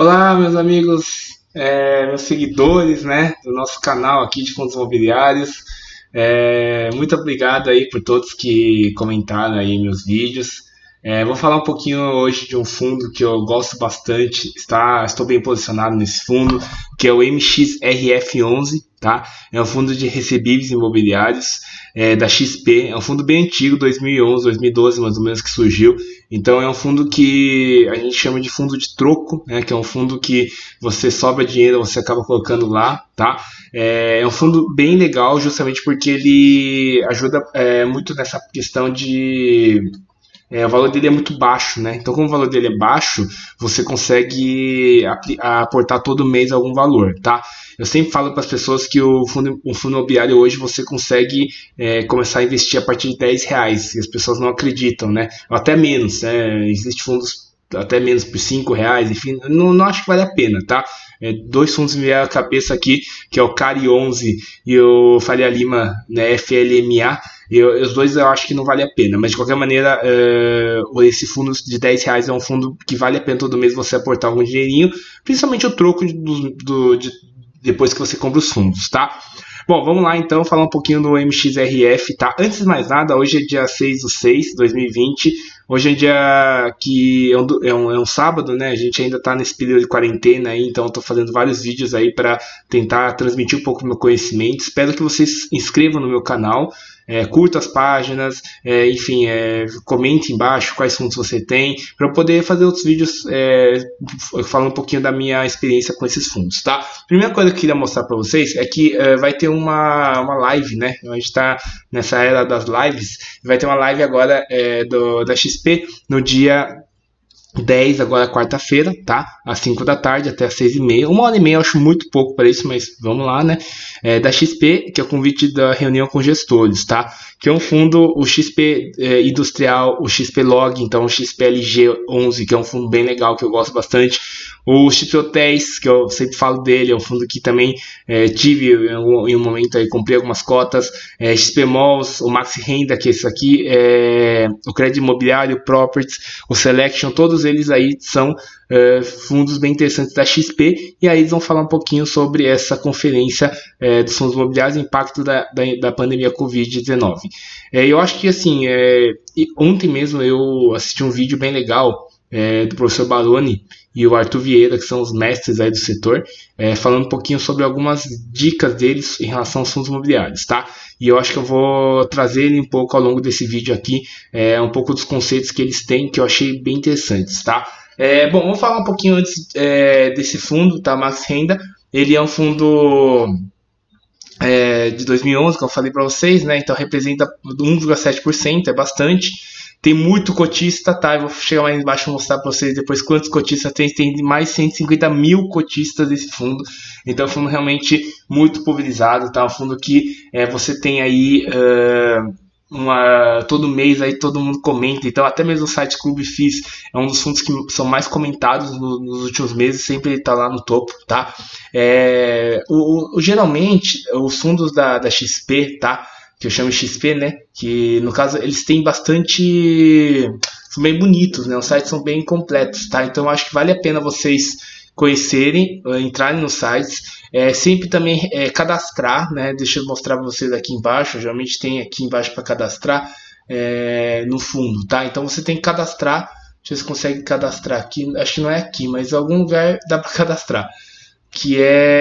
Olá, meus amigos, meus seguidores, né, do nosso canal aqui de fundos imobiliários. Muito obrigado aí por todos que comentaram aí meus vídeos. Vou falar um pouquinho hoje de um fundo que eu gosto bastante. Estou bem posicionado nesse fundo, que é o MXRF11, tá? É um fundo de recebíveis imobiliários da XP. É um fundo bem antigo, 2011, 2012 mais ou menos que surgiu. Então é um fundo que a gente chama de fundo de troco, né? Que é um fundo que você sobra dinheiro, você acaba colocando lá, tá? É um fundo bem legal, justamente porque ele ajuda muito nessa questão de o valor dele é muito baixo, né? Então, como o valor dele é baixo, você consegue aportar todo mês algum valor, tá? Eu sempre falo para as pessoas que o fundo imobiliário hoje você consegue começar a investir a partir de R$ 10, e as pessoas não acreditam, né? Ou até menos, né? Existem fundos até menos por R$ 5, enfim, não acho que vale a pena, tá? Dois fundos me vieram à cabeça aqui, que é o CARI 11 e o Faria Lima, né, FLMA. Os dois eu acho que não vale a pena, mas de qualquer maneira, esse fundo de R$ 10 é um fundo que vale a pena todo mês você aportar algum dinheirinho, principalmente o troco depois que você compra os fundos, tá? Bom, vamos lá então falar um pouquinho do MXRF, tá? Antes de mais nada, hoje é dia 6/6 de 2020. Hoje é dia que é um sábado, né? A gente ainda tá nesse período de quarentena aí, então eu tô fazendo vários vídeos aí para tentar transmitir um pouco do meu conhecimento. Espero que vocês se inscrevam no meu canal, curta as páginas, enfim, comente embaixo quais fundos você tem, para eu poder fazer outros vídeos falando um pouquinho da minha experiência com esses fundos, tá? Primeira coisa que eu queria mostrar para vocês é que vai ter uma live, né? A gente está nessa era das lives, vai ter uma live agora da XP no dia 10, agora quarta-feira, tá? Às 5 da tarde até às 6h30. 1h30 eu acho muito pouco para isso, mas vamos lá, né? Da XP, que é o convite da reunião com gestores, tá? Que é um fundo, o XP Industrial, o XP Log, então o XPLG 11, que é um fundo bem legal, que eu gosto bastante. O XP Hotéis, que eu sempre falo dele, é um fundo que também tive em um momento aí, comprei algumas cotas. XP Malls, o Maxi Renda, que é esse aqui, o Crédito Imobiliário, Properties, o Selection, todos eles aí são fundos bem interessantes da XP, e aí eles vão falar um pouquinho sobre essa conferência dos fundos imobiliários, impacto da pandemia Covid-19. Eu acho que assim, ontem mesmo eu assisti um vídeo bem legal do professor Baroni e o Arthur Vieira, que são os mestres aí do setor, falando um pouquinho sobre algumas dicas deles em relação aos fundos imobiliários, tá? E eu acho que eu vou trazer ele um pouco ao longo desse vídeo aqui, um pouco dos conceitos que eles têm, que eu achei bem interessantes, tá? Bom, vamos falar um pouquinho antes desse fundo, tá? Max Renda, ele é um fundo de 2011, que eu falei para vocês, né? Então representa 1,7%, é bastante. Tem muito cotista, tá? Eu vou chegar mais embaixo e mostrar para vocês depois quantos cotistas tem. Tem mais de 150 mil cotistas desse fundo. Então é um fundo realmente muito pulverizado, tá? Um fundo que você tem aí todo mês aí todo mundo comenta, então até mesmo o site Clube FIS é um dos fundos que são mais comentados nos últimos meses, sempre ele está lá no topo, tá? Geralmente os fundos da XP, tá? Que eu chamo de XP, né? Que no caso eles têm bastante, são bem bonitos, né? Os sites são bem completos, tá? Então eu acho que vale a pena vocês conhecerem, entrarem nos sites, sempre também cadastrar, né? Deixa eu mostrar para vocês aqui embaixo, geralmente tem aqui embaixo para cadastrar no fundo, tá? Então você tem que cadastrar, deixa eu ver se consegue cadastrar aqui, acho que não é aqui, mas em algum lugar dá para cadastrar.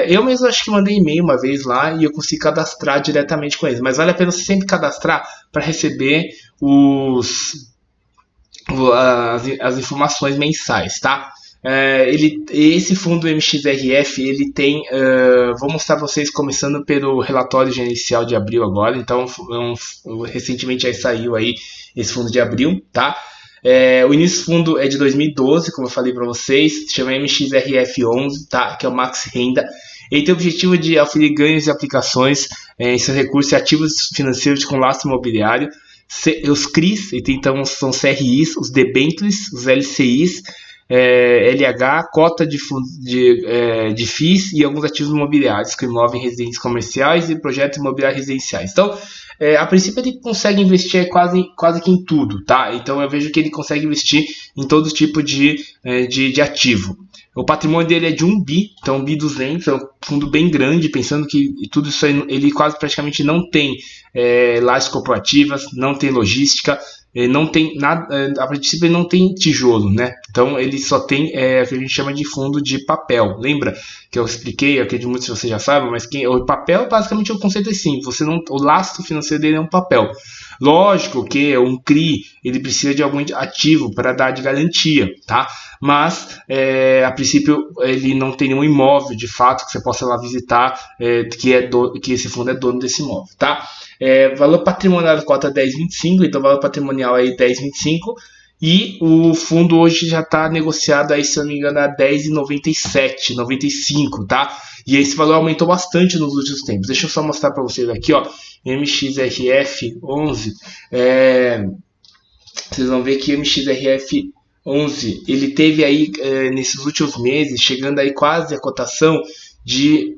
Eu mesmo acho que mandei e-mail uma vez lá e eu consegui cadastrar diretamente com eles, mas vale a pena você sempre cadastrar para receber as informações mensais, tá? Esse fundo MXRF, ele tem, vou mostrar para vocês começando pelo relatório gerencial de abril agora, então recentemente aí saiu aí esse fundo de abril, tá? O início do fundo é de 2012, como eu falei para vocês, se chama MXRF11, tá? Que é o Max Renda. Ele tem o objetivo de oferecer ganhos e aplicações em seus recursos e ativos financeiros com lastro imobiliário. Os CRIs, então são CRIs, os debêntures, os LCIs, LH, cota de FIIs e alguns ativos imobiliários que envolvem residências comerciais e projetos imobiliários residenciais. Então, a princípio ele consegue investir quase que em tudo, tá? Então eu vejo que ele consegue investir em todo tipo de ativo. O patrimônio dele é de 1 bi, então 1.200.000, é um fundo bem grande, pensando que tudo isso aí, ele quase praticamente não tem lajes corporativas, não tem logística, ele não tem nada, a princípio ele não tem tijolo, né? Então ele só tem o que a gente chama de fundo de papel. Lembra que eu expliquei, eu acredito muito se você já sabe, mas o papel basicamente o conceito é simples, o lastro financeiro dele é um papel. Lógico que um CRI ele precisa de algum ativo para dar de garantia, tá? Mas a princípio ele não tem nenhum imóvel de fato que você possa lá visitar que esse fundo é dono desse imóvel, tá? Valor patrimonial da cota 10,25, então valor patrimonial aí 10,25 e o fundo hoje já está negociado aí, se eu não me engano, a 10,97, 95, tá? E esse valor aumentou bastante nos últimos tempos. Deixa eu só mostrar para vocês aqui, ó, MXRF 11, vocês vão ver que o MXRF 11, ele teve aí nesses últimos meses, chegando aí quase a cotação de...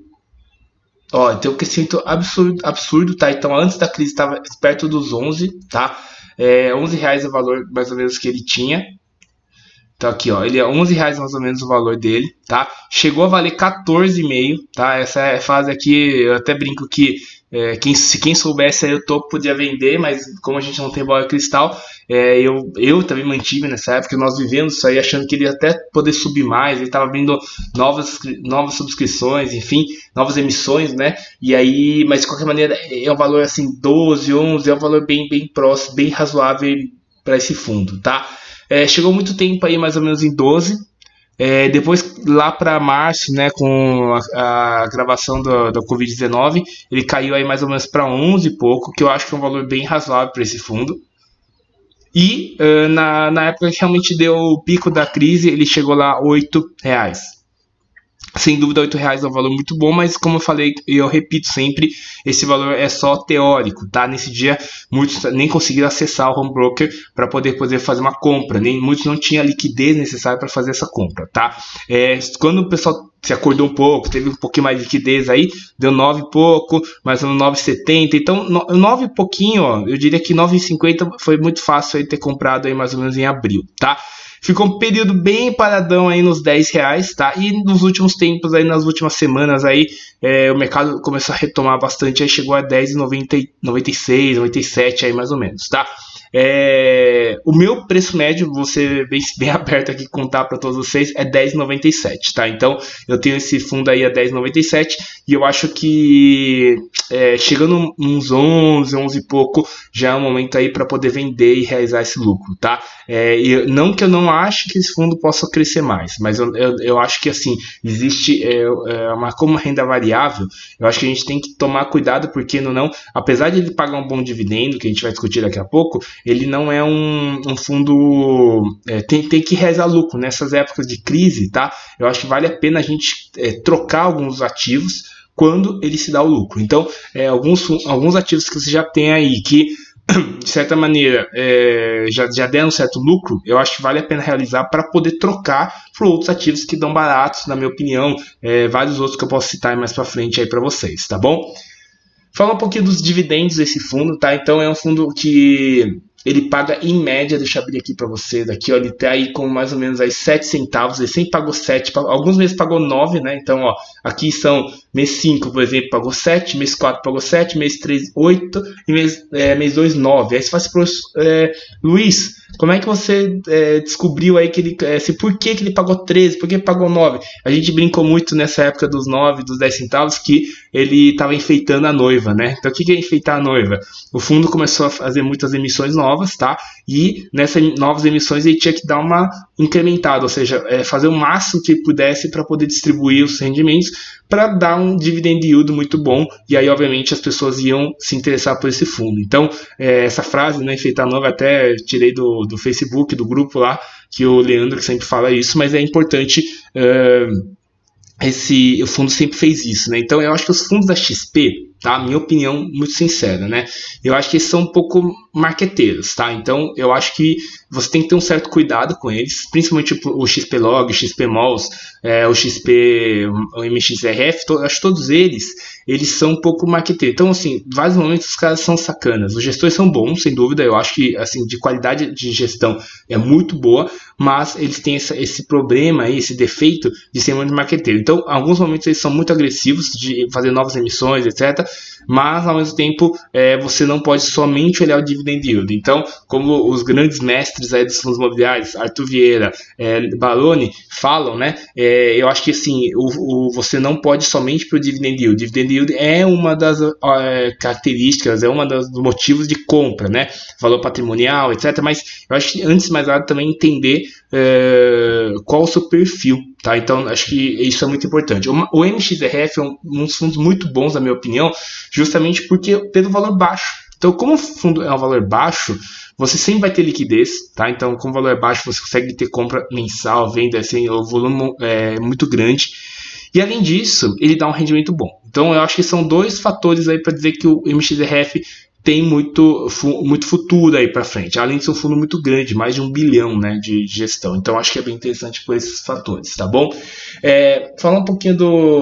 Ó, tem um crescimento absurdo, tá? Então, antes da crise estava perto dos 11, tá? R$11 é o valor mais ou menos que ele tinha. Então, aqui, ó, ele é R$11 mais ou menos o valor dele, tá? Chegou a valer 14,5, tá? Essa fase aqui, eu até brinco que quem soubesse aí o topo podia vender, mas como a gente não tem bola de cristal, eu também mantive nessa época, nós vivemos isso aí achando que ele ia até poder subir mais, ele estava vindo novas subscrições, enfim, novas emissões, né? E aí, mas de qualquer maneira, é um valor assim, 12, 11, é um valor bem próximo, bem razoável para esse fundo, tá? Chegou muito tempo aí, mais ou menos em 12. Depois, lá para março, né, com a gravação da Covid-19, ele caiu aí mais ou menos para 11 e pouco, que eu acho que é um valor bem razoável para esse fundo. E na época que realmente deu o pico da crise, ele chegou lá a R$8. Sem dúvida, R$8 é um valor muito bom, mas como eu falei e eu repito sempre, esse valor é só teórico, tá? Nesse dia, muitos nem conseguiram acessar o home broker para poder fazer uma compra, muitos não tinham a liquidez necessária para fazer essa compra, tá? Quando o pessoal se acordou um pouco, teve um pouquinho mais de liquidez aí, deu 9 e pouco, mais ou menos 9,70, então 9 e pouquinho, ó, eu diria que 9,50 foi muito fácil aí ter comprado aí mais ou menos em abril, tá? Ficou um período bem paradão aí nos R$10, tá? E nos últimos tempos, aí nas últimas semanas aí, o mercado começou a retomar bastante, aí chegou a 10,96, 97 aí mais ou menos, tá? O meu preço médio, vou ser bem aberto aqui contar para todos vocês, é 10,97, tá? Então eu tenho esse fundo aí a 10,97 e eu acho que chegando uns 11 e pouco, já é um momento aí para poder vender e realizar esse lucro, tá? Não que eu não ache que esse fundo possa crescer mais, mas eu acho que assim, existe como renda variável, eu acho que a gente tem que tomar cuidado, porque não, apesar de ele pagar um bom dividendo, que a gente vai discutir daqui a pouco, ele não é um fundo... tem que realizar lucro nessas épocas de crise, tá? Eu acho que vale a pena a gente trocar alguns ativos quando ele se dá o lucro. Então, alguns ativos que você já tem aí, que de certa maneira já deram um certo lucro, eu acho que vale a pena realizar para poder trocar por outros ativos que dão baratos, na minha opinião, vários outros que eu posso citar mais para frente aí para vocês, tá bom? Falar um pouquinho dos dividendos desse fundo, tá? Então é um fundo que ele paga em média, deixa eu abrir aqui para vocês, aqui, ó, ele tá aí com mais ou menos aí 7 centavos, ele sempre pagou 7, alguns meses pagou 9, né? Então, ó, aqui são mês 5, por exemplo, pagou 7, mês 4 pagou 7, mês 3, 8 e mês 2, 9. Aí você fala assim, Luiz, como é que você descobriu aí que ele, por que ele pagou 13, por que ele pagou 9? A gente brincou muito nessa época dos 9, dos 10 centavos, que ele estava enfeitando a noiva, né? Então, o que é enfeitar a noiva? O fundo começou a fazer muitas emissões novas, tá? E nessas novas emissões ele tinha que dar uma incrementada, ou seja, fazer o máximo que pudesse para poder distribuir os rendimentos, para dar um dividend yield muito bom, e aí obviamente as pessoas iam se interessar por esse fundo. Então, essa frase, né, enfeitar a noiva, até tirei do Facebook, do grupo lá, que o Leandro que sempre fala isso, mas é importante... o fundo sempre fez isso, né? Então eu acho que os fundos da XP, tá? Minha opinião muito sincera, né? Eu acho que eles são um pouco marqueteiros, tá? Então eu acho que você tem que ter um certo cuidado com eles, principalmente o XPlog, o XPMOLs, o XP, o MXRF, acho que todos eles são um pouco marqueteiros. Então, assim, vários momentos os caras são sacanas. Os gestores são bons, sem dúvida, eu acho que, assim, de qualidade de gestão é muito boa, mas eles têm esse problema aí, esse defeito de ser muito marqueteiro. Então, em alguns momentos eles são muito agressivos de fazer novas emissões, etc. Mas, ao mesmo tempo, você não pode somente olhar o dividend yield. Então, como os grandes mestres aí dos fundos imobiliários, Arthur Vieira, Baroni, falam, né? Eu acho que, assim, você não pode somente para o dividend yield. O dividend yield é uma das características, é um dos motivos de compra, né? Valor patrimonial, etc. Mas eu acho que, antes de mais nada, também entender qual o seu perfil, tá? Então, acho que isso é muito importante. O MXRF é um dos fundos muito bons, na minha opinião, justamente porque pelo valor baixo. Então, como o fundo é um valor baixo, você sempre vai ter liquidez, tá? Então, com o valor baixo, você consegue ter compra mensal, venda, assim, o volume é muito grande. E, além disso, ele dá um rendimento bom. Então, eu acho que são dois fatores aí para dizer que o MXRF tem muito futuro aí para frente, além de ser um fundo muito grande, mais de 1 bilhão, né, de gestão. Então acho que é bem interessante por esses fatores, tá bom? Falar um pouquinho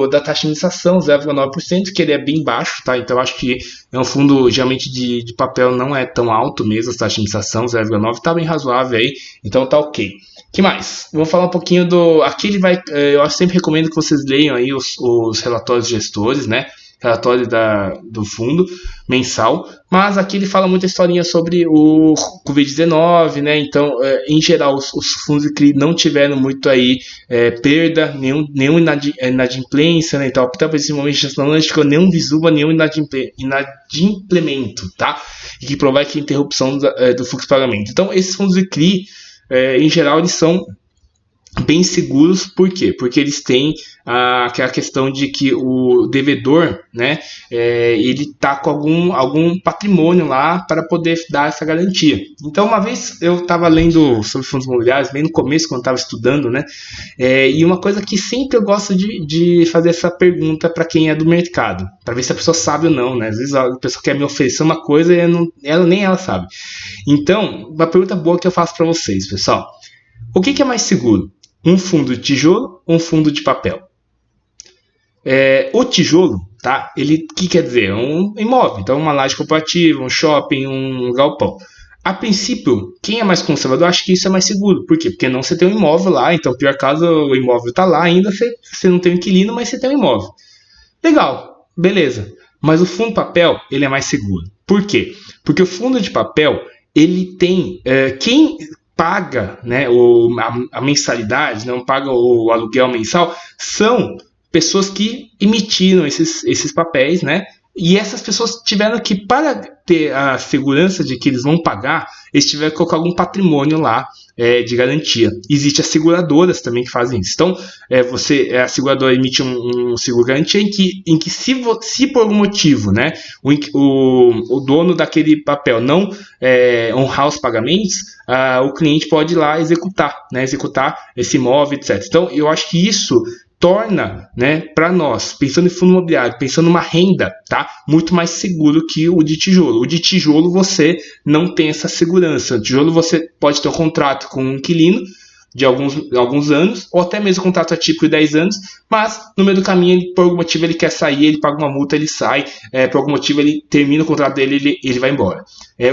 da taxa de administração, 0,9%, que ele é bem baixo, tá? Então acho que é um fundo geralmente de papel, não é tão alto mesmo, a taxa de administração, 0,9%, tá bem razoável aí, então tá ok. Que mais? Vou falar um pouquinho aqui ele vai, eu sempre recomendo que vocês leiam aí os relatórios de gestores, né? Relatório do fundo mensal, mas aqui ele fala muita historinha sobre o Covid-19, né? Então, em geral, os fundos de CRI não tiveram muito aí perda, nenhum inadimplência, né? Então, talvez esse momento de gestão não ficou nenhum visual, nenhum inadimplemento, tá? E que prova que interrupção do fluxo de pagamento. Então, esses fundos de CRI, em geral, eles são bem seguros. Por quê? Porque eles têm aquela questão de que o devedor, né, ele está com algum patrimônio lá para poder dar essa garantia. Então, uma vez eu estava lendo sobre fundos imobiliários, bem no começo, quando estava estudando, né, e uma coisa que sempre eu gosto de fazer essa pergunta para quem é do mercado, para ver se a pessoa sabe ou não, né? Às vezes a pessoa quer me oferecer uma coisa e nem ela sabe. Então, uma pergunta boa que eu faço para vocês, pessoal. O que é mais seguro? Um fundo de tijolo ou um fundo de papel? O tijolo, tá? Ele, o que quer dizer? Um imóvel. Então, uma laje corporativa, um shopping, um galpão. A princípio, quem é mais conservador acha que isso é mais seguro. Por quê? Porque não você tem um imóvel lá, então, pior caso, o imóvel está lá, ainda você não tem um inquilino, mas você tem um imóvel. Legal, beleza. Mas o fundo de papel, ele é mais seguro. Por quê? Porque o fundo de papel, ele tem... quem paga, né, a mensalidade, não paga o aluguel mensal, são pessoas que emitiram esses papéis, né? E essas pessoas tiveram que, para ter a segurança de que eles vão pagar, eles tiveram que colocar algum patrimônio lá de garantia. Existem as seguradoras também que fazem isso. Então, a seguradora emite um seguro garantia em que se por algum motivo, né, o dono daquele papel não honrar os pagamentos, o cliente pode ir lá executar esse imóvel, etc. Então, eu acho que isso torna, né, para nós, pensando em fundo imobiliário, pensando numa renda, tá, muito mais seguro que o de tijolo. O de tijolo você não tem essa segurança. O tijolo você pode ter um contrato com um inquilino de alguns anos, ou até mesmo um contrato atípico de 10 anos, mas no meio do caminho, por algum motivo, ele quer sair, ele paga uma multa, ele sai, por algum motivo, ele termina o contrato dele, ele vai embora.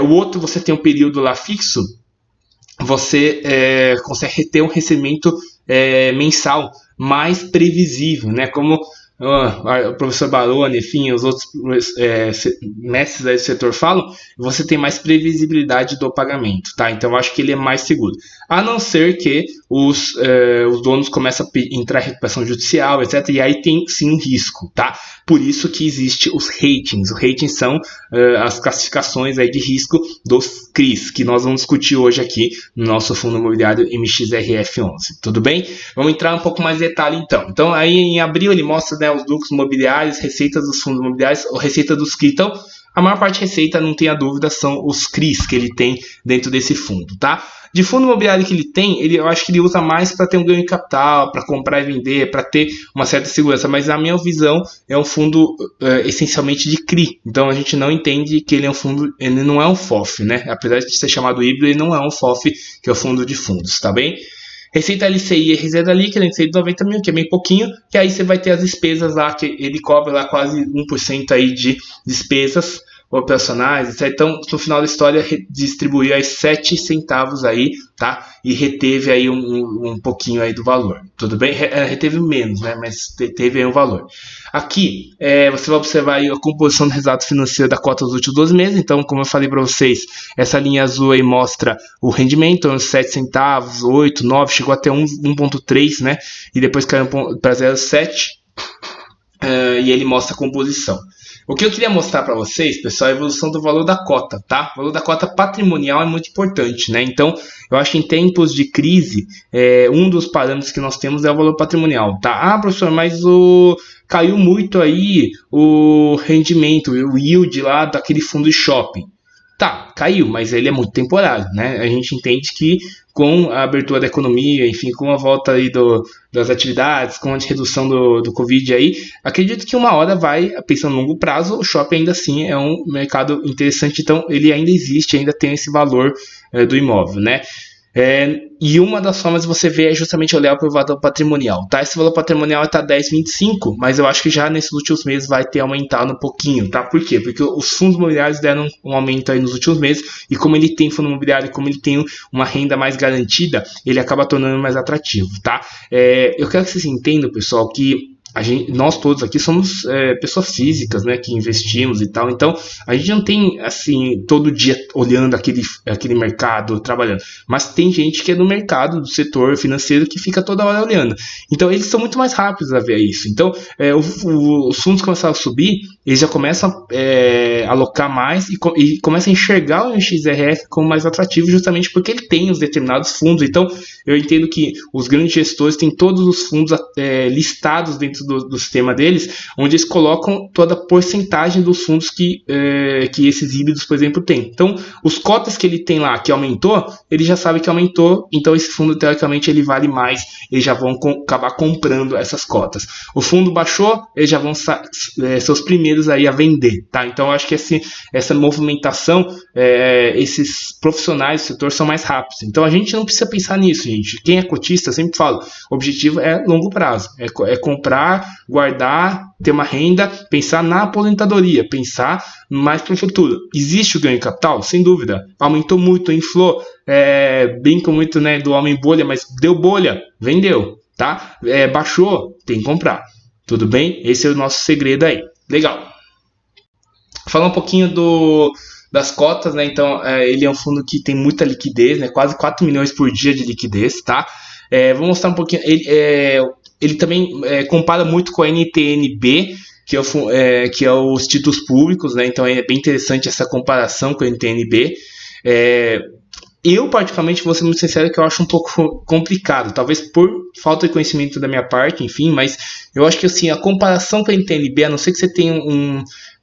O outro, você tem um período lá fixo, você consegue ter um recebimento mensal mais previsível, né? Como o professor Baroni, enfim, os outros mestres do setor falam, você tem mais previsibilidade do pagamento, tá? Então eu acho que ele é mais seguro. A não ser que os donos começam a entrar em recuperação judicial, etc. E aí tem sim um risco, tá? Por isso que existe os ratings. Os ratings são as classificações aí de risco dos CRIs, que nós vamos discutir hoje aqui no nosso fundo imobiliário MXRF11. Tudo bem? Vamos entrar um pouco mais em detalhe então. Então aí em abril ele mostra, né, os lucros imobiliários, receitas dos fundos imobiliários, ou receita dos CRIs. Então, a maior parte da receita, não tenha dúvida, são os CRIs que ele tem dentro desse fundo, tá? De fundo imobiliário que ele tem, eu acho que ele usa mais para ter um ganho de capital, para comprar e vender, para ter uma certa segurança, mas na minha visão é um fundo essencialmente de CRI, então a gente não entende que ele é um fundo, ele não é um FOF, né? Apesar de ser chamado híbrido, ele não é um FOF, que é o fundo de fundos, tá bem? Receita LCI e receita líquida, receita de 90 mil, que é bem pouquinho, que aí você vai ter as despesas lá, que ele cobra lá quase 1% aí de despesas operacionais, etc. Então, no final da história, distribuiu aí 7 centavos aí, tá? E reteve aí um pouquinho aí do valor. Tudo bem? Reteve menos, né? Mas teve aí um valor. Aqui, você vai observar aí a composição do resultado financeiro da cota dos últimos 12 meses. Então, como eu falei para vocês, essa linha azul aí mostra o rendimento, uns 7 centavos, 8, 9, chegou até 1,3, né? E depois caiu para 0,7. E ele mostra a composição. O que eu queria mostrar para vocês, pessoal, é a evolução do valor da cota, tá? O valor da cota patrimonial é muito importante, né? Então, eu acho que em tempos de crise, um dos parâmetros que nós temos é o valor patrimonial, tá? Ah, professor, mas caiu muito aí o rendimento, o yield lá daquele fundo de shopping. Tá, caiu, mas ele é muito temporário, né? A gente entende que com a abertura da economia, enfim, com a volta aí das atividades, com a redução do Covid aí, acredito que uma hora vai, pensando no longo prazo, o shopping ainda assim é um mercado interessante, então ele ainda existe, ainda tem esse valor do imóvel, né? E uma das formas de você ver é justamente olhar para o valor patrimonial, tá? Esse valor patrimonial está 10,25, mas eu acho que já nesses últimos meses vai ter aumentado um pouquinho, tá? Por quê? Porque os fundos imobiliários deram um aumento aí nos últimos meses e como ele tem fundo imobiliário, como ele tem uma renda mais garantida, ele acaba tornando mais atrativo, tá? Eu quero que vocês entendam, pessoal, que nós todos aqui somos pessoas físicas, né, que investimos e tal, então a gente não tem assim todo dia olhando aquele mercado, trabalhando, mas tem gente que é do mercado, do setor financeiro, que fica toda hora olhando, então eles são muito mais rápidos a ver isso. Então os fundos começaram a subir, eles já começam a alocar mais e começam a enxergar o XRF como mais atrativo, justamente porque ele tem os determinados fundos. Então eu entendo que os grandes gestores têm todos os fundos listados dentro do sistema deles, onde eles colocam toda a porcentagem dos fundos que esses híbridos, por exemplo, têm. Então, os cotas que ele tem lá, que aumentou, ele já sabe que aumentou, então esse fundo, teoricamente, ele vale mais, eles já vão acabar comprando essas cotas. O fundo baixou, eles já vão ser os primeiros aí a vender, tá? Então, eu acho que essa movimentação, esses profissionais do setor são mais rápidos. Então, a gente não precisa pensar nisso, gente. Quem é cotista, sempre fala, o objetivo é longo prazo, é comprar, guardar, ter uma renda, pensar na aposentadoria, pensar mais para o futuro. Existe o ganho de capital? Sem dúvida. Aumentou muito, inflou, brinco muito, né, do homem bolha, mas deu bolha, vendeu, tá? Baixou, tem que comprar. Tudo bem? Esse é o nosso segredo aí. Legal. Falar um pouquinho das cotas, né? Então, ele é um fundo que tem muita liquidez, né? Quase 4 milhões por dia de liquidez, tá? Vou mostrar um pouquinho. Ele também compara muito com a NTN-B, que é os títulos públicos, né? Então é bem interessante essa comparação com a NTN-B. Eu, particularmente, vou ser muito sincero que eu acho um pouco complicado, talvez por falta de conhecimento da minha parte, enfim, mas eu acho que assim, a comparação com a NTN-B, a não ser que você tenha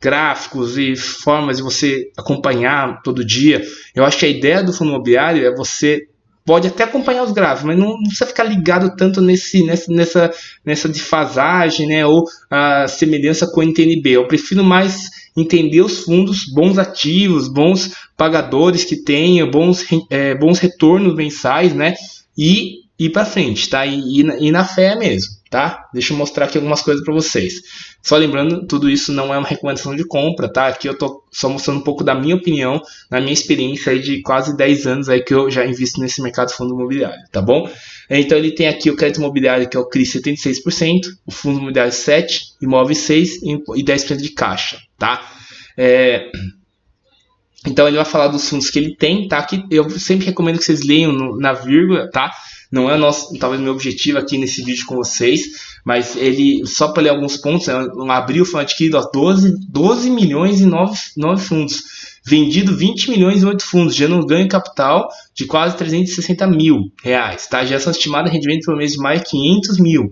gráficos e formas de você acompanhar todo dia, eu acho que a ideia do fundo imobiliário é você pode até acompanhar os gráficos, mas não precisa ficar ligado tanto nessa defasagem, né, ou a semelhança com o NTN-B. Eu prefiro mais entender os fundos, bons ativos, bons pagadores que tenham, bons retornos mensais, né, e ir para frente, tá? E na fé mesmo, tá? Deixa eu mostrar aqui algumas coisas para vocês. Só lembrando, tudo isso não é uma recomendação de compra, tá? Aqui eu tô só mostrando um pouco da minha opinião, da minha experiência aí de quase 10 anos aí que eu já invisto nesse mercado de fundo imobiliário, tá bom? Então ele tem aqui o crédito imobiliário, que é o CRI 76%, o fundo imobiliário 7%, imóveis 6% e 10% de caixa, tá? Então ele vai falar dos fundos que ele tem, tá? Que eu sempre recomendo que vocês leiam na vírgula, tá? Não é talvez meu objetivo aqui nesse vídeo com vocês, mas ele, só para ler alguns pontos, abril foi adquirido 12 milhões e 9 fundos, vendido 20 milhões e 8 fundos, gerando um ganho de capital de quase 360 mil reais, tá? Geração estimada de rendimento por mês de maio 500 mil.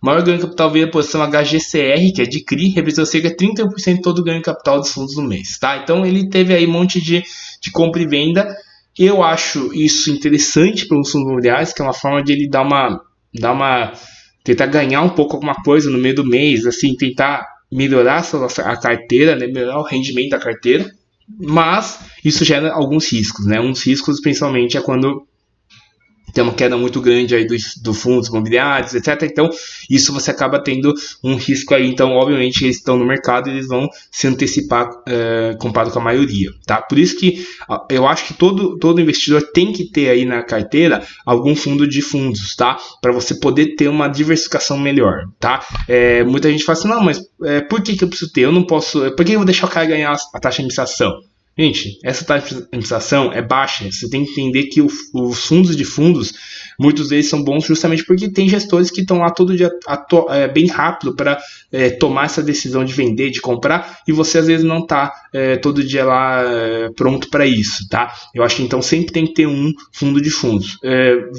O maior ganho de capital veio da posição HGCR, que é de CRI, representou cerca de 31% de todo o ganho de capital dos fundos no mês, tá? Então ele teve aí um monte de compra e venda. Eu acho isso interessante para os fundos imobiliários, que é uma forma de ele tentar ganhar um pouco alguma coisa no meio do mês, assim, tentar melhorar a carteira, né, melhorar o rendimento da carteira, mas isso gera alguns riscos, né? Uns riscos principalmente é quando tem uma queda muito grande aí do fundos imobiliários, etc. Então, isso você acaba tendo um risco aí. Então, obviamente, eles estão no mercado e eles vão se antecipar comparado com a maioria, tá? Por isso que eu acho que todo investidor tem que ter aí na carteira algum fundo de fundos, tá? Para você poder ter uma diversificação melhor, tá? Muita gente fala assim, não, mas por que eu preciso ter? Eu não posso... Por que eu vou deixar o cara ganhar a taxa de administração? Gente, essa taxa de administração é baixa. Você tem que entender que os fundos de fundos, muitos deles são bons justamente porque tem gestores que estão lá todo dia bem rápido para tomar essa decisão de vender, de comprar, e você às vezes não está todo dia lá pronto para isso, tá? Eu acho que então sempre tem que ter um fundo de fundos.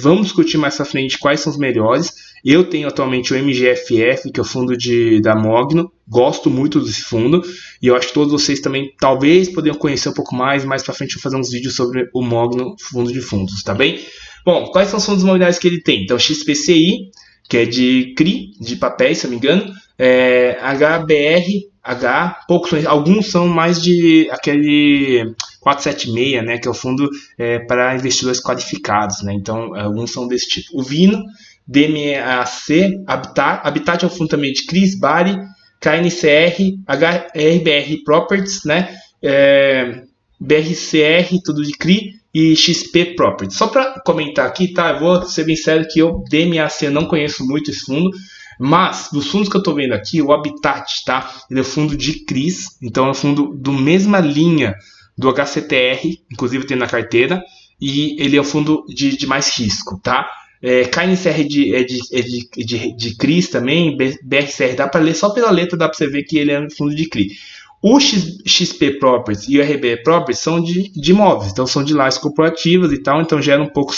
Vamos discutir mais pra frente quais são os melhores. Eu tenho atualmente o MGFF, que é o fundo da Mogno. Gosto muito desse fundo e eu acho que todos vocês também talvez poderiam conhecer um pouco mais para frente eu vou fazer uns vídeos sobre o Mogno fundo de fundos, tá bem? Bom, quais são os fundos imobiliários que ele tem? Então, XPCI, que é de CRI, de papéis, se eu não me engano, HBRH, poucos, alguns são mais de aquele 476, né, que é o fundo para investidores qualificados, né? Então, alguns são desse tipo. O Vino, DMAC, Habitat é um fundo também de CRI, Bari, KNCR, HRBR Properties, né? BRCR, tudo de CRI, e XP Properties. Só para comentar aqui, tá? Eu vou ser bem sério que eu, DMAC, não conheço muito esse fundo, mas dos fundos que eu estou vendo aqui, o Habitat, tá? Ele é um fundo de CRIs, então é um fundo do mesma linha do HCTR, inclusive tem na carteira, e ele é um fundo de mais risco, tá? KNCR de CRIs também, BRCR, dá para ler só pela letra, dá para você ver que ele é um fundo de CRI. O XP Properties e o RB Properties são de imóveis, então são de lajes corporativas e tal, então gera um pouco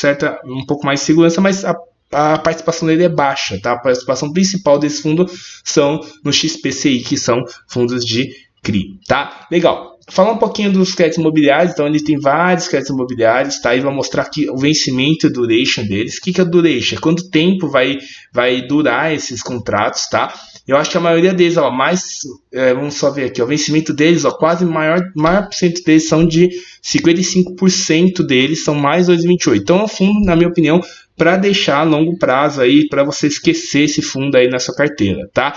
mais de segurança, mas a participação dele é baixa, tá? A participação principal desse fundo são no XPCI, que são fundos de CRI, tá? Legal. Falar um pouquinho dos créditos imobiliários, então ele tem vários créditos imobiliários, tá? E vai mostrar aqui o vencimento e duration deles. O que é o duration? Quanto tempo vai durar esses contratos, tá? Eu acho que a maioria deles, vamos só ver aqui, o vencimento deles, quase maior porcento deles são de 55% deles, são mais 2,28. Então é um fundo, na minha opinião, para deixar a longo prazo aí, para você esquecer esse fundo aí na sua carteira, tá?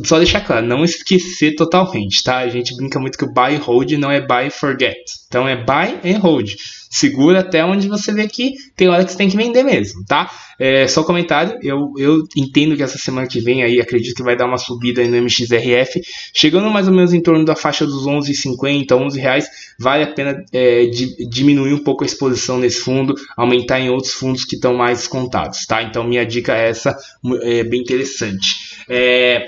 Só deixar claro, não esquecer totalmente, tá? A gente brinca muito que o buy and hold não é buy and forget. Então é buy and hold. Segura até onde você vê que tem hora que você tem que vender mesmo, tá? Só comentário, eu entendo que essa semana que vem aí, acredito que vai dar uma subida aí no MXRF, chegando mais ou menos em torno da faixa dos R$11,50, R$11, vale a pena diminuir um pouco a exposição nesse fundo, aumentar em outros fundos que estão mais descontados, tá? Então minha dica é essa, bem interessante.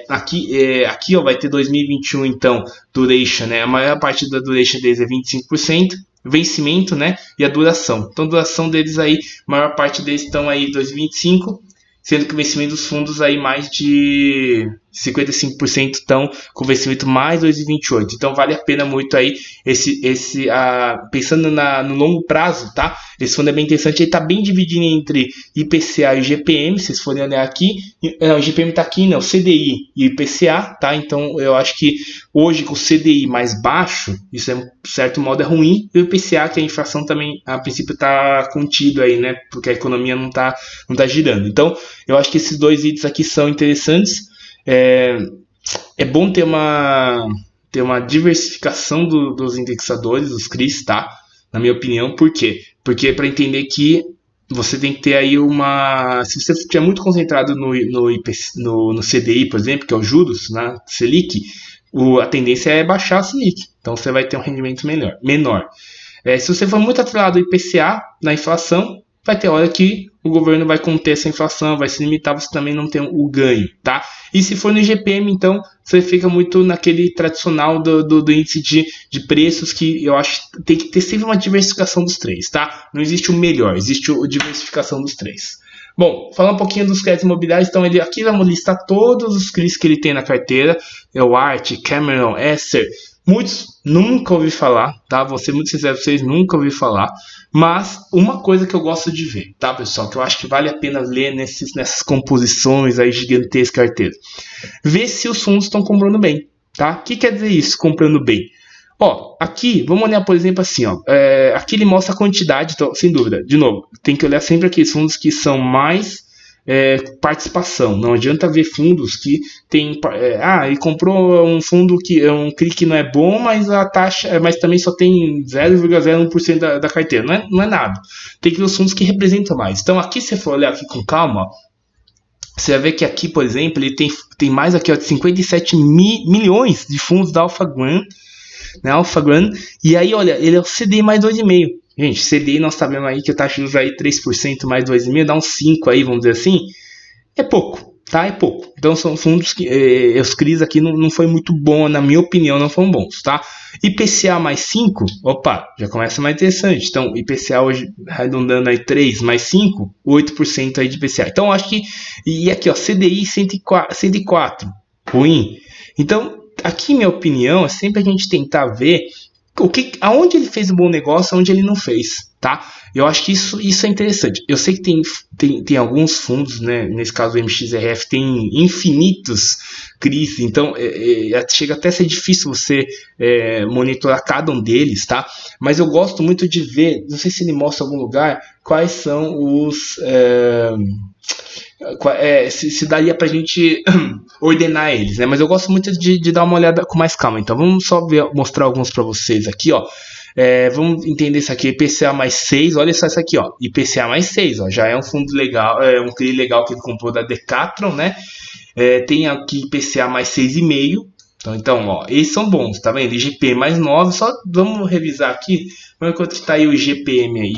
Aqui vai ter 2021, então, duration, né? A maior parte da duration deles é 25%, vencimento, né? E a duração. Então, a duração deles aí, a maior parte deles estão aí 2025, sendo que o vencimento dos fundos aí mais de 55% estão com vencimento mais 2,28. Então vale a pena muito aí pensando no longo prazo, tá? Esse fundo é bem interessante, ele está bem dividido entre IPCA e GPM, se vocês forem olhar aqui. Não, o GPM está aqui, não, CDI e IPCA, tá? Então eu acho que hoje com o CDI mais baixo, isso de certo modo é ruim, e o IPCA, que a inflação também a princípio está contido aí, né? Porque a economia não tá girando. Então eu acho que esses dois itens aqui são interessantes. É bom ter uma diversificação dos indexadores, dos CRIs, tá? Na minha opinião, por quê? Porque para entender que você tem que ter aí se você estiver muito concentrado no CDI, por exemplo, que é o juros, né, Selic, a tendência é baixar a Selic, então você vai ter um rendimento menor. Se você for muito atrelado ao IPCA, na inflação, vai ter hora que o governo vai conter essa inflação, vai se limitar, você também não tem o ganho, tá? E se for no IGPM, então, você fica muito naquele tradicional do índice de preços, que eu acho que tem que ter sempre uma diversificação dos três, tá? Não existe o melhor, existe a diversificação dos três. Bom, falar um pouquinho dos créditos imobiliários, então aqui vamos listar todos os CRIs que ele tem na carteira, o Art, Cameron, Esser, Muitos nunca ouvi falar, tá? Vou ser muito sincero, vocês nunca ouvi falar. Mas uma coisa que eu gosto de ver, tá, pessoal? Que eu acho que vale a pena ler nessas composições aí gigantescas carteiras. Ver se os fundos estão comprando bem, tá? O que quer dizer isso, comprando bem? Ó, aqui, vamos olhar, por exemplo, assim, ó. Aqui ele mostra a quantidade, então, sem dúvida. De novo, tem que olhar sempre aqueles fundos que são mais participação. Não adianta ver fundos que tem. E comprou um fundo que é um CRI que não é bom, mas a taxa, mas também só tem 0,01% da carteira. Não é nada. Tem que ver os fundos que representam mais. Então, aqui, se você for olhar aqui com calma, ó, você vai ver que aqui, por exemplo, ele tem mais aqui, ó, de 57 milhões de fundos da AlphaGrande, né, AlphaGrande, e aí, olha, ele é o CDI mais 2,5. Gente, CDI nós sabemos aí que a taxa de juros aí 3% mais 2,5, dá uns 5 aí, vamos dizer assim. É pouco, tá? É pouco. Então são fundos que os CRIs aqui não foi muito bom, na minha opinião, não foram bons, tá? IPCA mais 5, opa, já começa mais interessante. Então, IPCA hoje arredondando aí 3 mais 5, 8% aí de IPCA. Então, acho que, e aqui, ó, CDI 104, ruim. Então, aqui minha opinião é sempre a gente tentar ver aonde ele fez um bom negócio, aonde ele não fez, tá? Eu acho que isso é interessante. Eu sei que tem alguns fundos, né? Nesse caso o MXRF tem infinitos CRIs, então chega até a ser difícil você monitorar cada um deles, tá? Mas eu gosto muito de ver, não sei se ele mostra em algum lugar, quais são os... se daria pra gente ordenar eles, né? Mas eu gosto muito de dar uma olhada com mais calma. Então vamos só mostrar alguns para vocês aqui, ó. Vamos entender isso aqui, IPCA mais 6, olha só isso aqui, ó, IPCA mais 6, ó, já é um fundo legal, um CRI legal que ele comprou da Decathlon, né? Tem aqui IPCA mais 6,5, então, ó, esses são bons, tá vendo? IGP mais 9, só vamos revisar aqui, vamos ver quanto que tá aí o IGPM aí,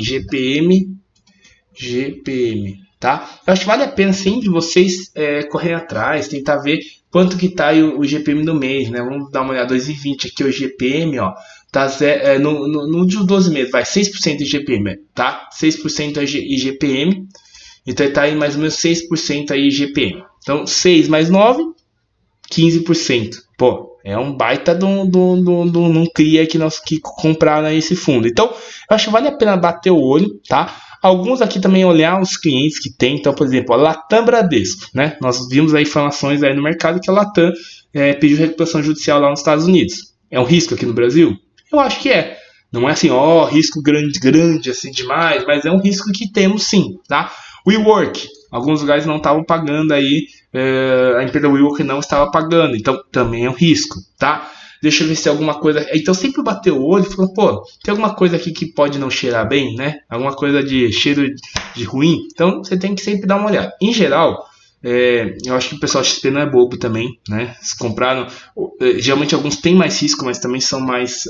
GPM, tá? Eu acho que vale a pena sempre vocês correrem atrás, tentar ver quanto que tá aí o GPM do mês, né? Vamos dar uma olhada, 2,20 aqui o GPM, ó, tá no de 12 meses, vai 6% de GPM, tá? 6% é IGPM, então tá aí mais ou menos 6% aí IGPM. Então 6 mais 9, 15%. Pô, é um baita de um CRI que compraram esse fundo. Então, eu acho que vale a pena bater o olho, tá? Alguns aqui também olhar os clientes que tem. Então, por exemplo, a Latam Bradesco, né? Nós vimos aí informações aí no mercado que a Latam pediu recuperação judicial lá nos Estados Unidos. É um risco aqui no Brasil? Eu acho que é. Não é assim, risco grande assim demais, mas é um risco que temos sim, tá? WeWork, alguns lugares não estavam pagando aí, a empresa WeWork não estava pagando, então também é um risco, tá? Deixa eu ver se tem alguma coisa. Então sempre bater o olho e falar, pô, tem alguma coisa aqui que pode não cheirar bem, né? Alguma coisa de cheiro de ruim. Então você tem que sempre dar uma olhada. Em geral, eu acho que o pessoal XP não é bobo também, né? Se compraram, geralmente alguns têm mais risco, mas também são mais,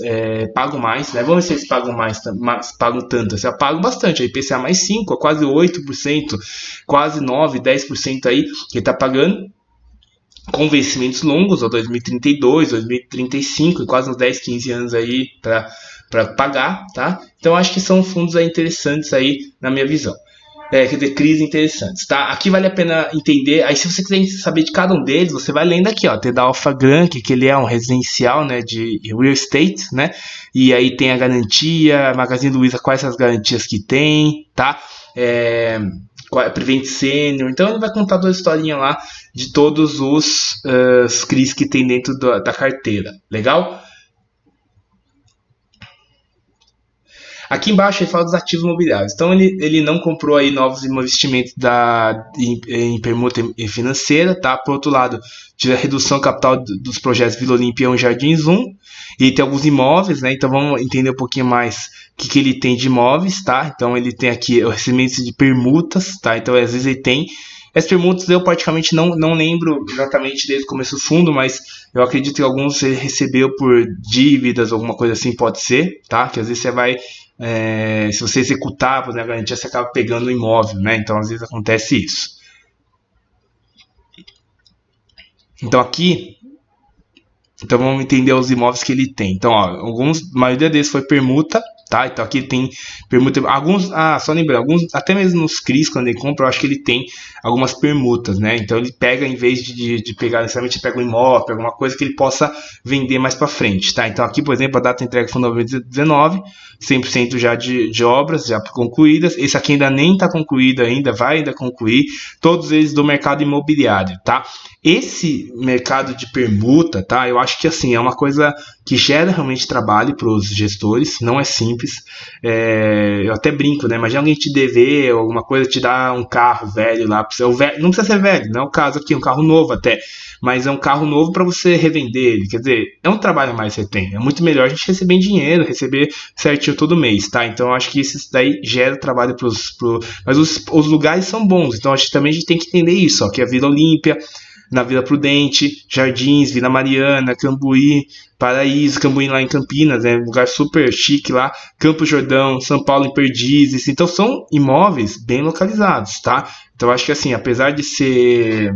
pagam mais, né? Vamos ver se eles pagam mais, pagam tanto. Você paga bastante, aí IPCA mais 5, quase 8%, quase 9, 10% aí que ele tá pagando. Com vencimentos longos, ó, 2032, 2035, quase uns 10, 15 anos aí para pagar, tá? Então acho que são fundos aí interessantes aí na minha visão. Quer dizer, CRIs interessantes, tá? Aqui vale a pena entender, aí se você quiser saber de cada um deles, você vai lendo aqui, ó, tem da AlphaGrande, que ele é um residencial, né, de real estate, né, e aí tem a garantia, Magazine Luiza, quais são as garantias que tem, tá? Prevent Senior, então ele vai contar toda a historinha lá de todos os CRIs que tem dentro da carteira, legal? Aqui embaixo ele fala dos ativos imobiliários. Então ele não comprou aí novos investimentos em permuta financeira, tá? Por outro lado, tive a redução capital dos projetos Vila Olímpia e Jardins 1. E tem alguns imóveis, né? Então vamos entender um pouquinho mais o que ele tem de imóveis, tá? Então ele tem aqui o recebimento de permutas, tá? Então às vezes ele tem. As permutas eu praticamente não lembro exatamente desde o começo do fundo, mas eu acredito que alguns ele recebeu por dívidas, alguma coisa assim, pode ser, tá? Que às vezes você vai, se você executar, por exemplo, a garantia, você acaba pegando o imóvel, né? Então às vezes acontece isso. Então aqui, então vamos entender os imóveis que ele tem. Então, ó, a maioria deles foi permuta, tá? Então aqui tem permuta, alguns, só lembrando, alguns, até mesmo nos CRIs, quando ele compra, eu acho que ele tem algumas permutas, né? Então ele pega, em vez de pegar necessariamente, pega um imóvel, pega alguma coisa que ele possa vender mais para frente, tá? Então aqui, por exemplo, a data de entrega foi 2019, 100% já de obras já concluídas. Esse aqui ainda nem está concluído ainda, vai ainda concluir, todos eles do mercado imobiliário, tá? Esse mercado de permuta, tá? Eu acho que assim, é uma coisa que gera realmente trabalho para os gestores, não é simples. Eu até brinco, né? Imagina alguém te dever alguma coisa, te dar um carro velho lá, não precisa ser velho, não é o caso aqui, um carro novo até, mas é um carro novo para você revender ele, quer dizer, é um trabalho a mais que você tem, é muito melhor a gente receber em dinheiro, receber certinho todo mês, tá? Então eu acho que isso daí gera trabalho mas os lugares são bons, então acho que também a gente tem que entender isso, ó, que é a Vila Olímpia, na Vila Prudente, Jardins, Vila Mariana, Cambuí, Paraíso, Cambuí lá em Campinas, um lugar super chique lá, Campo Jordão, São Paulo em Perdizes, então são imóveis bem localizados, tá? Então acho que assim, apesar de ser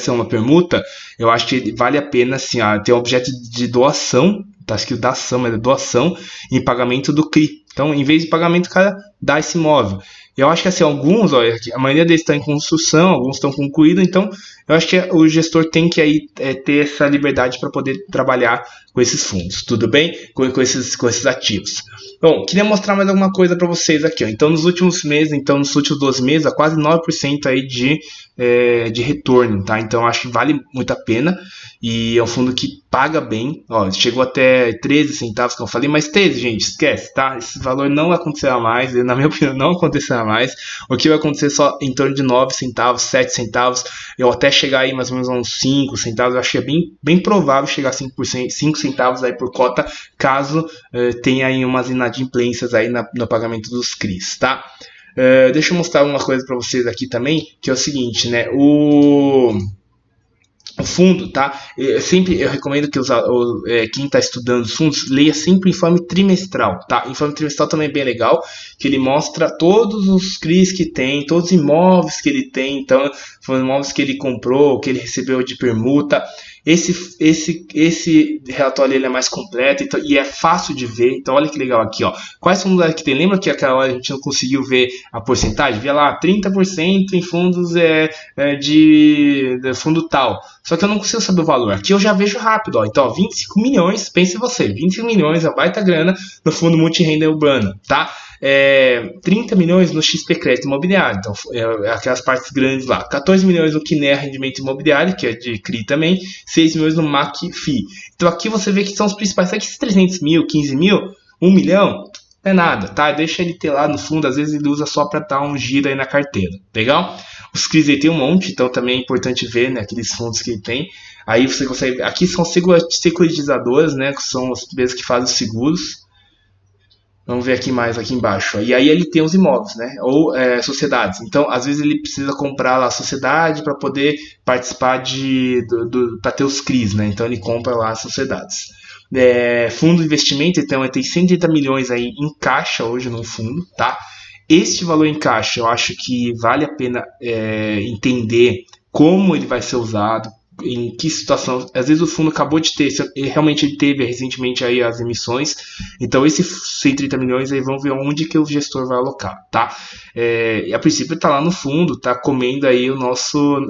uma permuta, eu acho que vale a pena assim, ter um objeto de doação, tá escrito da ação, mas é doação em pagamento do CRI. Então, em vez de pagamento, o cara dá esse imóvel. Eu acho que assim, alguns, ó, a maioria deles estão em construção, alguns estão concluídos, então eu acho que o gestor tem que aí, ter essa liberdade para poder trabalhar com esses fundos, tudo bem? Com esses ativos. Bom, queria mostrar mais alguma coisa para vocês aqui, ó. Então, nos últimos 12 meses, há quase 9% aí de retorno, tá? Então, acho que vale muito a pena e é um fundo que paga bem, ó, chegou até 13 centavos que eu falei, mas 13, gente, esquece, tá? Esse valor não acontecerá mais, na minha opinião, não acontecerá mais. O que vai acontecer só em torno de 9 centavos, 7 centavos, eu até chegar aí mais ou menos a uns 5 centavos, eu acho que é bem provável chegar a 5 centavos aí por cota, caso tenha aí umas inadimplências aí no pagamento dos CRIs, tá? Deixa eu mostrar uma coisa para vocês aqui também, que é o seguinte, né? O fundo, tá? Eu recomendo que quem está estudando os fundos leia sempre o informe trimestral, tá? O informe trimestral também é bem legal, que ele mostra todos os CRIs que tem, todos os imóveis que ele tem, então, foram imóveis que ele comprou, que ele recebeu de permuta. Esse relatório ele é mais completo, então, e é fácil de ver. Então olha que legal aqui, ó. Quais fundos que tem? Lembra que aquela hora a gente não conseguiu ver a porcentagem? Via lá 30% em fundos de fundo tal. Só que eu não consigo saber o valor. Aqui eu já vejo rápido, ó. Então, ó, 25 milhões, pense você, 25 milhões, a baita grana no fundo multirenda urbano, tá? 30 milhões no XP Crédito Imobiliário, então aquelas partes grandes lá, 14 milhões no Kinea Rendimento Imobiliário, que é de CRI também, 6 milhões no MACFI. Então aqui você vê que são os principais, sabe que esses 300 mil, 15 mil, 1 milhão, não é nada, tá? Deixa ele ter lá no fundo, às vezes ele usa só para dar um giro aí na carteira, legal? Os CRIs aí tem um monte, então também é importante ver, né, aqueles fundos que ele tem. Aí você consegue, aqui são securitizadoras, né, que são as empresas que fazem os seguros. Vamos ver aqui mais, aqui embaixo. E aí ele tem os imóveis, né? Ou sociedades. Então, às vezes ele precisa comprar lá a sociedade para poder participar para ter os CRIs, né? Então ele compra lá as sociedades. Fundo de investimento, então, tem 130 milhões aí em caixa hoje no fundo, tá? Este valor em caixa, eu acho que vale a pena entender como ele vai ser usado, em que situação. Às vezes o fundo acabou de ter, realmente ele teve recentemente aí as emissões, então esses 130 milhões aí vão ver onde que o gestor vai alocar, tá? A princípio está lá no fundo, tá comendo aí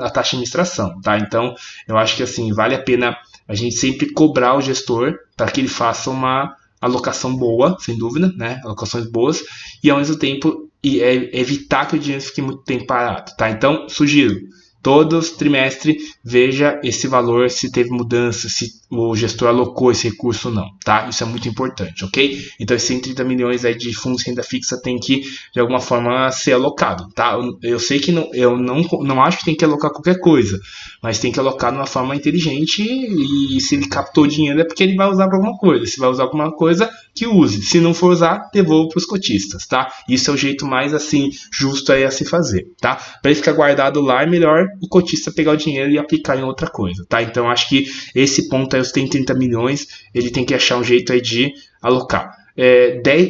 a taxa de administração, tá? Então eu acho que assim, vale a pena a gente sempre cobrar o gestor para que ele faça uma alocação boa, sem dúvida, né? Alocações boas, e ao mesmo tempo evitar que o dinheiro fique muito tempo parado, tá? Então, sugiro, todo trimestre veja esse valor, se teve mudança, se o gestor alocou esse recurso ou não, tá? Isso é muito importante, ok? Então, esses 130 milhões aí de fundos de renda fixa tem que, de alguma forma, ser alocado, tá? Eu sei que eu não acho que tem que alocar qualquer coisa, mas tem que alocar de uma forma inteligente e se ele captou dinheiro é porque ele vai usar para alguma coisa. Se vai usar alguma coisa, que use. Se não for usar, devolva para os cotistas, tá? Isso é o jeito mais, assim, justo aí a se fazer, tá? Para ele ficar guardado lá, é melhor o cotista pegar o dinheiro e aplicar em outra coisa, tá? Então, acho que esse ponto aí, os 30 milhões, ele tem que achar um jeito aí de alocar.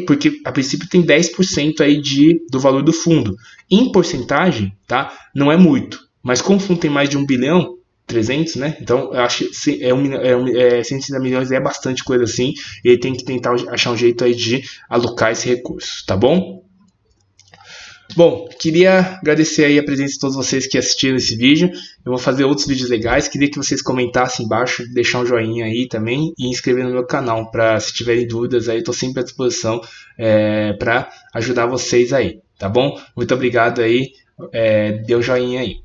Porque a princípio tem 10% aí do valor do fundo. Em porcentagem, tá? Não é muito. Mas como o fundo tem mais de 1 bilhão, 300, né? Então, eu acho que 160 milhões é bastante coisa assim. E ele tem que tentar achar um jeito aí de alocar esse recurso, tá bom? Bom, queria agradecer aí a presença de todos vocês que assistiram esse vídeo. Eu vou fazer outros vídeos legais. Queria que vocês comentassem embaixo, deixar um joinha aí também e inscrever no meu canal. Para se tiverem dúvidas aí, estou sempre à disposição para ajudar vocês aí, tá bom? Muito obrigado aí. Dê um joinha aí.